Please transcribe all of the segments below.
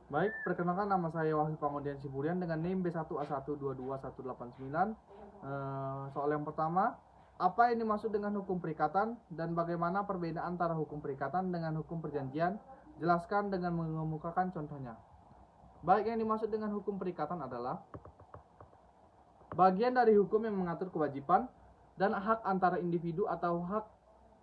Baik, perkenalkan nama saya Wahyu Pangodian Siburian dengan NIM B1A122189. Soal yang pertama, apa yang dimaksud dengan hukum perikatan dan bagaimana perbedaan antara hukum perikatan dengan hukum perjanjian? Jelaskan dengan mengemukakan contohnya. Baik, yang dimaksud dengan hukum perikatan adalah bagian dari hukum yang mengatur kewajiban dan hak antara individu atau hak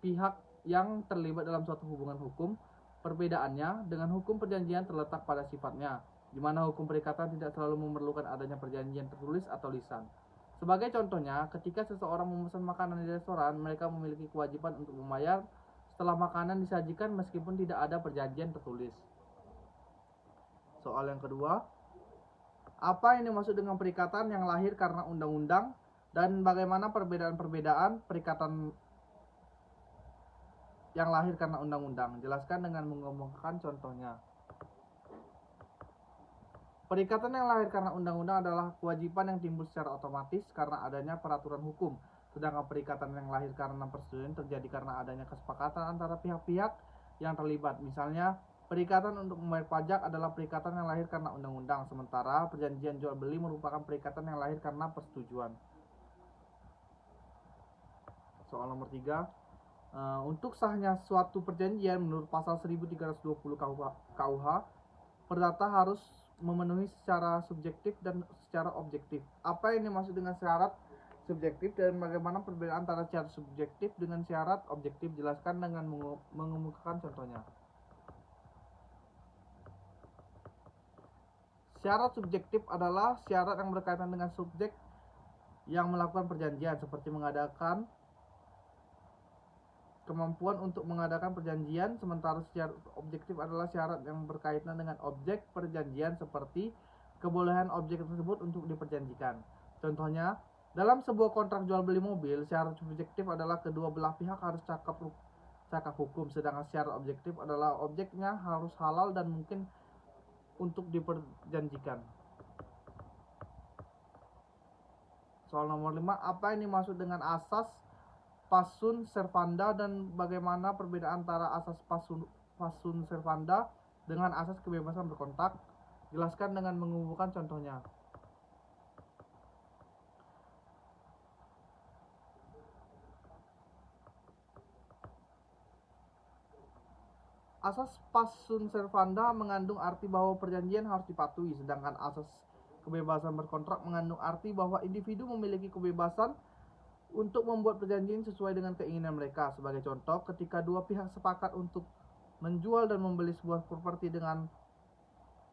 pihak yang terlibat dalam suatu hubungan hukum. Perbedaannya dengan hukum perjanjian terletak pada sifatnya, di mana hukum perikatan tidak selalu memerlukan adanya perjanjian tertulis atau lisan. Sebagai contohnya, ketika seseorang memesan makanan di restoran, mereka memiliki kewajiban untuk membayar setelah makanan disajikan meskipun tidak ada perjanjian tertulis. Soal yang kedua, apa yang dimaksud dengan perikatan yang lahir karena undang-undang dan bagaimana perbedaan-perbedaan perikatan yang lahir karena undang-undang? Jelaskan dengan mengemukakan contohnya. Perikatan yang lahir karena undang-undang adalah kewajiban yang timbul secara otomatis karena adanya peraturan hukum. Sedangkan perikatan yang lahir karena persetujuan terjadi karena adanya kesepakatan antara pihak-pihak yang terlibat. Misalnya, perikatan untuk membayar pajak adalah perikatan yang lahir karena undang-undang, sementara perjanjian jual beli merupakan perikatan yang lahir karena persetujuan. Soal nomor 3, untuk sahnya suatu perjanjian menurut pasal 1320 KUH, perdata harus memenuhi secara subjektif dan secara objektif. Apa yang dimaksud dengan syarat subjektif dan bagaimana perbedaan antara syarat subjektif dengan syarat objektif? Jelaskan dengan mengemukakan contohnya. Syarat subjektif adalah syarat yang berkaitan dengan subjek yang melakukan perjanjian, seperti mengadakan kemampuan untuk mengadakan perjanjian, sementara syarat objektif adalah syarat yang berkaitan dengan objek perjanjian, seperti kebolehan objek tersebut untuk diperjanjikan. Contohnya, dalam sebuah kontrak jual beli mobil, syarat subjektif adalah kedua belah pihak harus cakap hukum, sedangkan syarat objektif adalah objeknya harus halal dan mungkin untuk diperjanjikan. Soal nomor 5, apa yang dimaksud dengan asas passun servanda dan bagaimana perbedaan antara asas passun servanda dengan asas kebebasan berkontrak? Jelaskan dengan mengumpulkan contohnya. Asas passun servanda mengandung arti bahwa perjanjian harus dipatuhi, sedangkan asas kebebasan berkontrak mengandung arti bahwa individu memiliki kebebasan untuk membuat perjanjian sesuai dengan keinginan mereka. Sebagai contoh, ketika dua pihak sepakat untuk menjual dan membeli sebuah properti dengan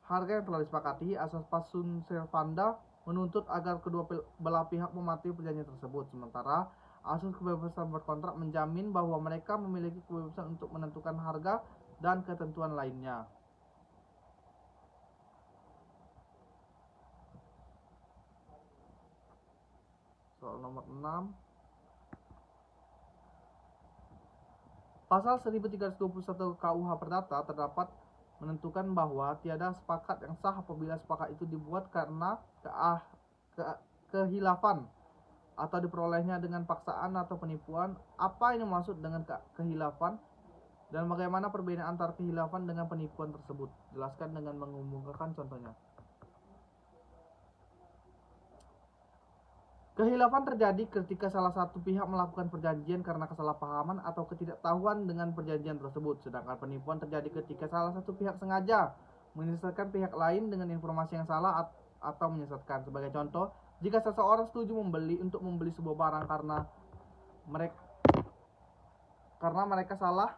harga yang telah disepakati, asas passun servanda menuntut agar kedua belah pihak mematuhi perjanjian tersebut. Sementara asas kebebasan berkontrak menjamin bahwa mereka memiliki kebebasan untuk menentukan harga dan ketentuan lainnya. Soal nomor 6, pasal 1321 KUH Perdata terdapat menentukan bahwa tiada sepakat yang sah apabila sepakat itu dibuat karena kehilafan atau diperolehnya dengan paksaan atau penipuan. Apa yang dimaksud dengan kehilafan dan bagaimana perbedaan antara kehilafan dengan penipuan tersebut? Jelaskan dengan mengemukakan contohnya. Kehilafan terjadi ketika salah satu pihak melakukan perjanjian karena kesalahpahaman atau ketidaktahuan dengan perjanjian tersebut, sedangkan penipuan terjadi ketika salah satu pihak sengaja menyesatkan pihak lain dengan informasi yang salah atau menyesatkan. Sebagai contoh, jika seseorang setuju untuk membeli sebuah barang karena mereka salah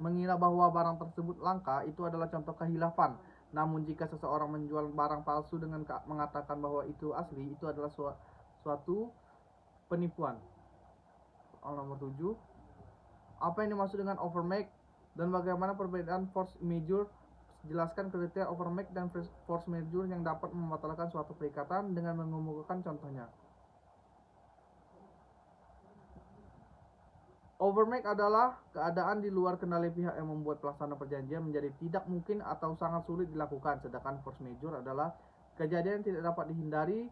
mengira bahwa barang tersebut langka, itu adalah contoh kehilafan. Namun jika seseorang menjual barang palsu dengan mengatakan bahwa itu asli, itu adalah suatu penipuan. Soal nomor 7, apa yang dimaksud dengan overmake dan bagaimana perbedaan force majeure? Jelaskan kriteria overmake dan force majeure yang dapat membatalkan suatu perikatan dengan mengemukakan contohnya. Overmake adalah keadaan di luar kendali pihak yang membuat pelaksanaan perjanjian menjadi tidak mungkin atau sangat sulit dilakukan, sedangkan force majeure adalah kejadian yang tidak dapat dihindari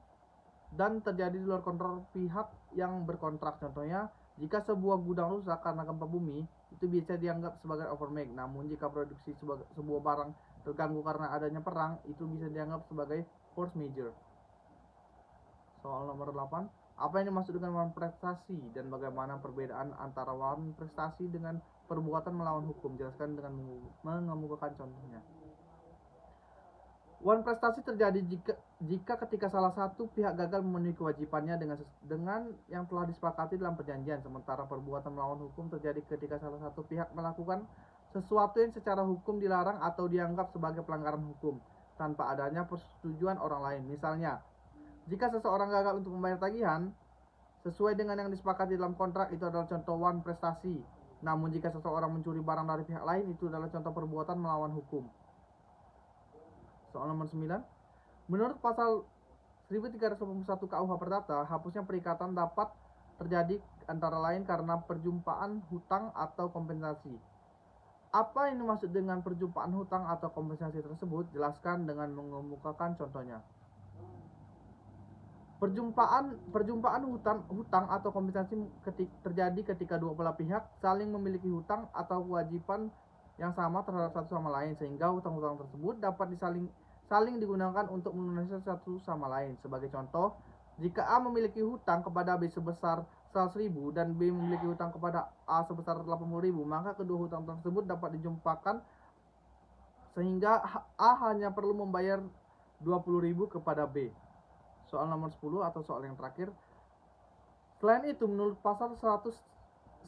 dan terjadi di luar kontrol pihak yang berkontrak. Contohnya, jika sebuah gudang rusak karena gempa bumi, itu bisa dianggap sebagai overmake. Namun jika produksi sebuah barang terganggu karena adanya perang, itu bisa dianggap sebagai force majeure. Soal nomor 8, apa yang dimaksud dengan wan prestasi dan bagaimana perbedaan antara wan prestasi dengan perbuatan melawan hukum? Jelaskan dengan mengemukakan contohnya. Wan prestasi terjadi jika ketika salah satu pihak gagal memenuhi kewajibannya dengan yang telah disepakati dalam perjanjian, sementara perbuatan melawan hukum terjadi ketika salah satu pihak melakukan sesuatu yang secara hukum dilarang atau dianggap sebagai pelanggaran hukum tanpa adanya persetujuan orang lain. Misalnya, jika seseorang gagal untuk membayar tagihan sesuai dengan yang disepakati dalam kontrak, itu adalah contoh wan prestasi. Namun jika seseorang mencuri barang dari pihak lain, itu adalah contoh perbuatan melawan hukum. Soal nomor 9, menurut pasal 1381 KUH Perdata, hapusnya perikatan dapat terjadi antara lain karena perjumpaan hutang atau kompensasi. Apa yang dimaksud dengan perjumpaan hutang atau kompensasi tersebut? Jelaskan dengan mengemukakan contohnya. Perjumpaan hutang atau kompensasi terjadi ketika dua belah pihak saling memiliki hutang atau kewajiban yang sama terhadap satu sama lain, sehingga hutang-hutang tersebut dapat saling digunakan untuk melunasi satu sama lain. Sebagai contoh, jika A memiliki hutang kepada B sebesar 100.000 dan B memiliki hutang kepada A sebesar 80.000, maka kedua hutang tersebut dapat dijumpakan sehingga A hanya perlu membayar 20.000 kepada B. Soal nomor 10 atau soal yang terakhir. Selain itu, menurut pasal 1381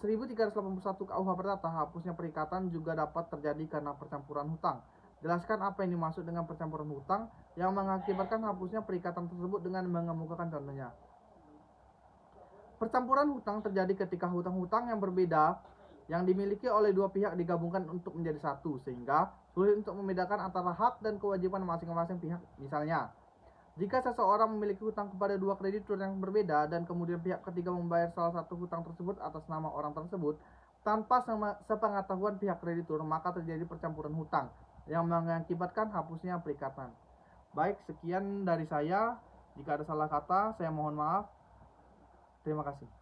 KUH Perdata, hapusnya perikatan juga dapat terjadi karena percampuran hutang. Jelaskan apa yang dimaksud dengan percampuran hutang yang mengakibatkan hapusnya perikatan tersebut dengan mengemukakan contohnya. Percampuran hutang terjadi ketika hutang-hutang yang berbeda yang dimiliki oleh dua pihak digabungkan untuk menjadi satu, sehingga sulit untuk membedakan antara hak dan kewajiban masing-masing pihak. Misalnya, jika seseorang memiliki hutang kepada dua kreditur yang berbeda dan kemudian pihak ketiga membayar salah satu hutang tersebut atas nama orang tersebut tanpa sepengetahuan pihak kreditur, maka terjadi percampuran hutang yang mengakibatkan hapusnya perikatan. Baik, sekian dari saya. Jika ada salah kata, saya mohon maaf. Terima kasih.